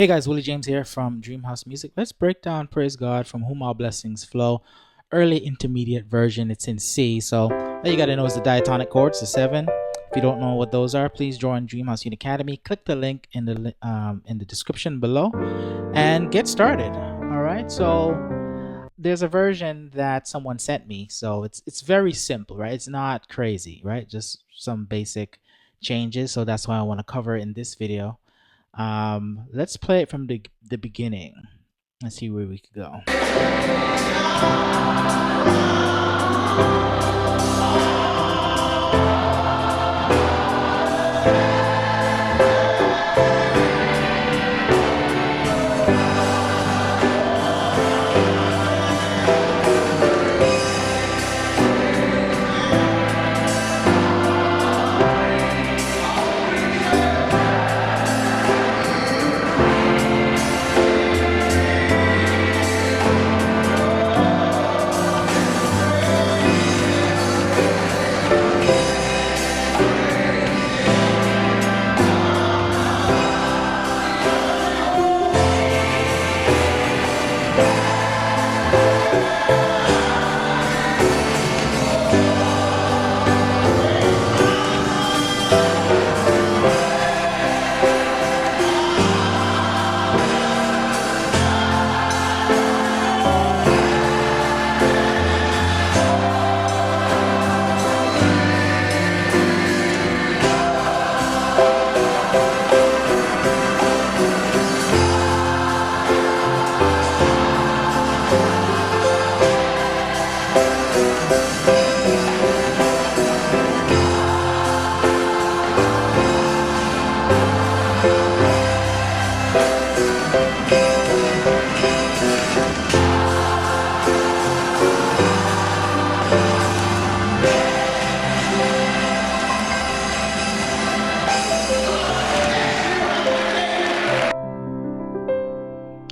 Hey guys, Willie James here from DreamHouse Music. Let's break down Praise God from Whom All Blessings Flow. Early intermediate version, it's in C. So all you gotta know is the diatonic chords, the 7. If you don't know what those are, please join DreamHouse Unicademy. Click the link in the description below and get started. All right. So there's a version that someone sent me. So it's very simple, right? It's not crazy, right? Just some basic changes. So that's why I want to cover it in this video. Let's play it from the beginning. Let's see where we could go.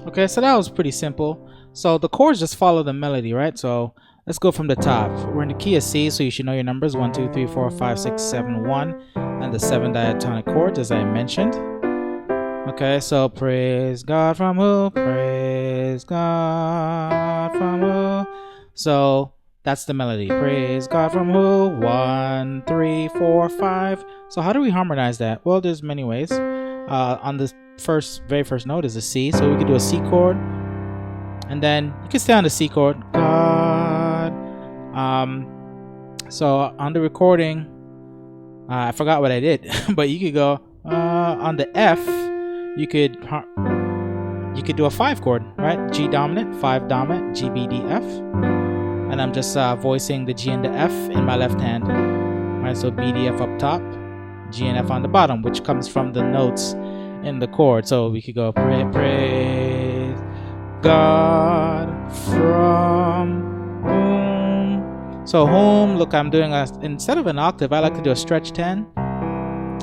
Okay, so that was pretty simple. So the chords just follow the melody, right? So let's go from the top. We're in the key of C, so you should know your numbers 1, 2, 3, 4, 5, 6, 7, 1, and the 7 diatonic chords, as I mentioned. Okay, so praise God from who? Praise God from who? So that's the melody. Praise God from who? 1, 3, 4, 5. So how do we harmonize that? Well, there's many ways. On the very first note is a C, so we could do a C chord, and then you can stay on the C chord. God. So on the recording, I forgot what I did, but you could go on the F. You could do a 5 chord, right? G dominant, 5 dominant, G, B, D, F, and I'm just voicing the G and the F in my left hand. All right, so B, D, F up top, G and F on the bottom, which comes from the notes in the chord. So we could go praise God from whom. So whom, look, I'm doing instead of an octave, I like to do a stretch 10.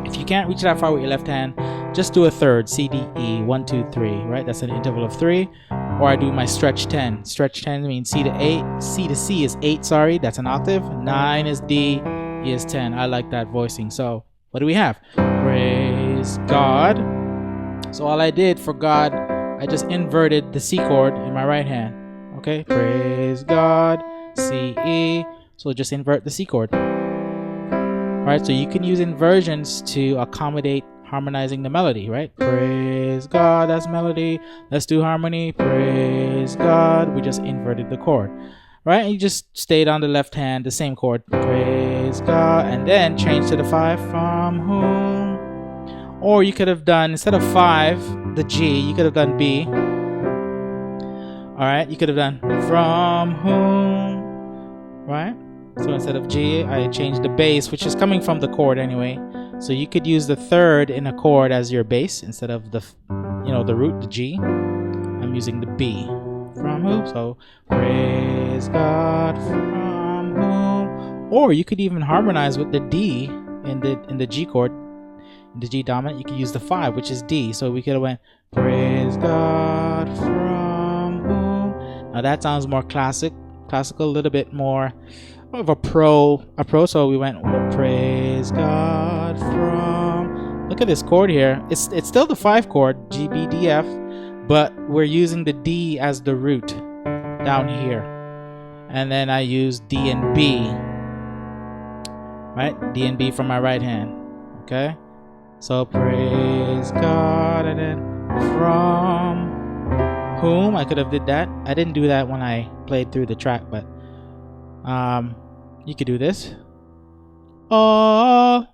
If you can't reach that far with your left hand, just do a third, C, D, E, 1, 2, 3, right? That's an interval of 3. Or I do my stretch 10. Stretch 10 means C to 8. C to C is 8, sorry, that's an octave. 9 is D, E is 10. I like that voicing. So what do we have? Praise God. So all I did for God, I just inverted the C chord in my right hand. Okay, praise God, C, E. So just invert the C chord. Alright, so you can use inversions to accommodate harmonizing the melody, right? Praise God, that's melody. Let's do harmony. Praise God. We just inverted the chord. Right? And you just stayed on the left hand, the same chord. Praise God. And then change to the 5 from whom. Or you could have done, instead of 5, the G, you could have done B. Alright, you could have done from whom. Right? So instead of G, I changed the bass, which is coming from the chord anyway. So you could use the third in a chord as your bass instead of the root, the G. I'm using the B. From whom? So praise God from whom. Or you could even harmonize with the D in the G chord. In the G dominant, you could use the 5, which is D. So we could have went praise God from whom. Now that sounds more classical, a little bit more of a pro. So we went praise God from look at this chord here. It's still the 5 chord, G, B, D, F, but we're using the D as the root down here. And then I use D and B, right? D and B from my right hand, okay? So praise God, and then from whom, I could have did that. I didn't do that when I played through the track, but you could do this. Oh,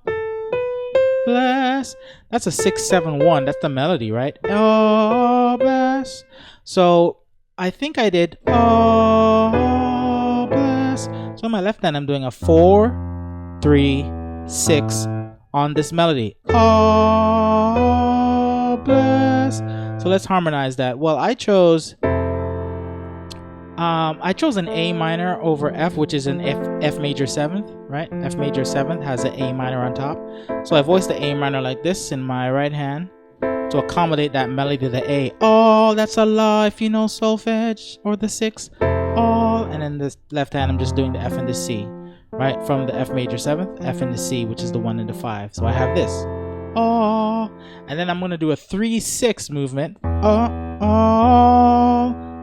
bless. That's a 6-7-1. That's the melody, right? Oh, bless. So I think I did oh, bless. So on my left hand, I'm doing a 4-3-6 on this melody. Oh, bless. So let's harmonize that. Well, I chose an A minor over F, which is an F major 7th, right? F major 7th has an A minor on top. So I voiced the A minor like this in my right hand to accommodate that melody to the A. Oh, that's a la if you know solfege, or the 6. Oh, and then this left hand, I'm just doing the F and the C, right? From the F major 7th, F and the C, which is the 1 and the 5. So I have this. Oh, and then I'm going to do a 3-6 movement. Oh,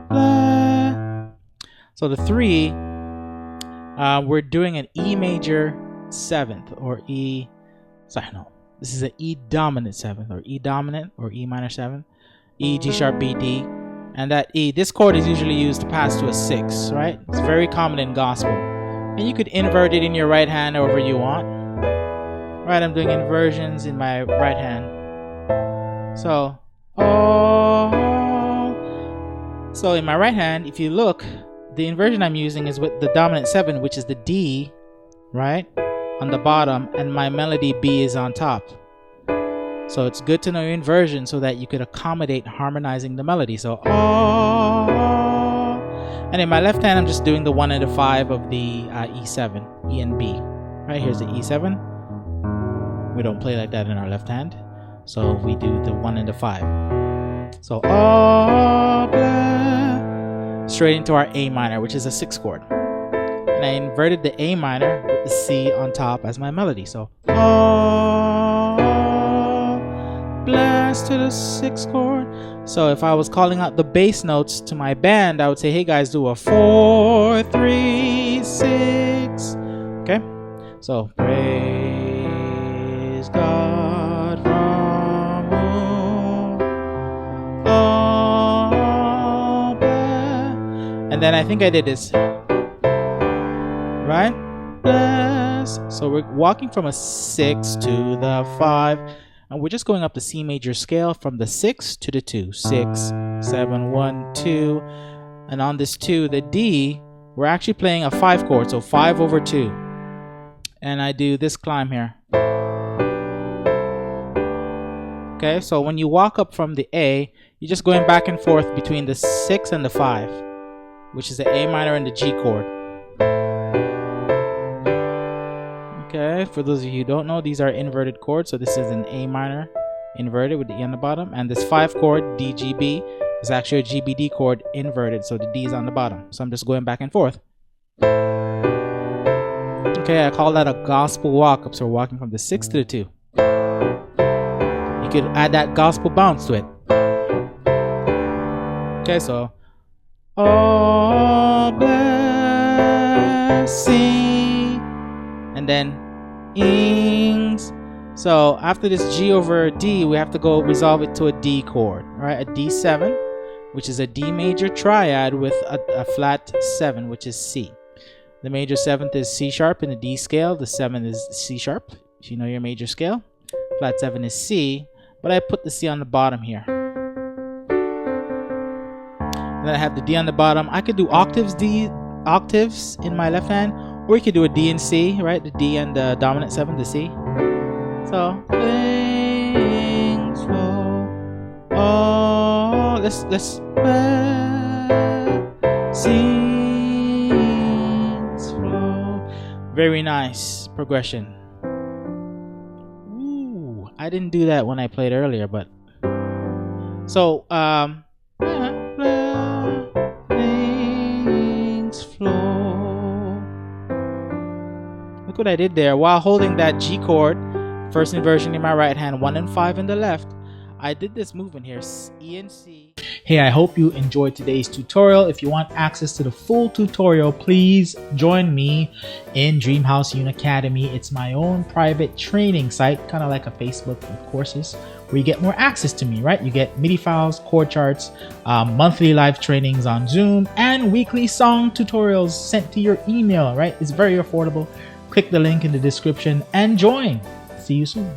blah. So the 3, we're doing an E major 7th, or E, sorry, no, this is an E dominant 7th, or E dominant, or E minor 7th, E, G sharp, B, D, and that E, this chord is usually used to pass to a 6, right? It's very common in gospel, and you could invert it in your right hand however you want. Right, I'm doing inversions in my right hand. So, oh. So in my right hand, if you look, the inversion I'm using is with the dominant 7, which is the D, right, on the bottom, and my melody B is on top. So it's good to know your inversion so that you could accommodate harmonizing the melody. So, oh. And in my left hand, I'm just doing the 1 and the 5 of the E7, E and B. Right, here's the E7. We don't play like that in our left hand, so we do the 1 and the 5. So oh, blah, straight into our A minor, which is a 6 chord, and I inverted the A minor with the C on top as my melody. So oh, bless to the 6 chord. So if I was calling out the bass notes to my band, I would say, hey guys, do a 4-3-6. Okay, so praise God from whom all bless. And then I think I did this, right? Bless. So we're walking from a 6 to the 5, and we're just going up the C major scale from the 6 to the 2. 6, 7, 1, 2. And on this 2, the D, we're actually playing a 5 chord, so 5 over 2. And I do this climb here. Okay, so when you walk up from the A, you're just going back and forth between the 6 and the 5, which is the A minor and the G chord. Okay, for those of you who don't know, these are inverted chords. So this is an A minor inverted with the E on the bottom, and this 5 chord, D, G, B, is actually a G, B, D chord inverted, so the D is on the bottom. So I'm just going back and forth. Okay, I call that a gospel walk up. So we're walking from the 6 to the 2. You could add that gospel bounce to it. Okay, so oh, blessing, and then ings. So after this G over D, we have to go resolve it to a D chord, right? A D7, which is a D major triad with a flat 7, which is C. The major 7th is C sharp in the D scale. The 7 is C sharp, if you know your major scale. Flat 7 is C, but I put the C on the bottom here. And then I have the D on the bottom. I could do octaves in my left hand, or you could do a D and C, right? The D and the dominant 7, the C. So things flow. Oh, let's sings flow. Very nice progression. Ooh, I didn't do that when I played earlier, but so things flow. Look what I did there while holding that G chord First inversion in my right hand, 1 and 5 in the left. I did this movement here, E and C. Hey, I hope you enjoyed today's tutorial. If you want access to the full tutorial, please join me in DreamHouse Unicademy. It's my own private training site, kind of like a Facebook with courses, where you get more access to me, right? You get MIDI files, chord charts, monthly live trainings on Zoom, and weekly song tutorials sent to your email, right? It's very affordable. Click the link in the description and join. See you soon.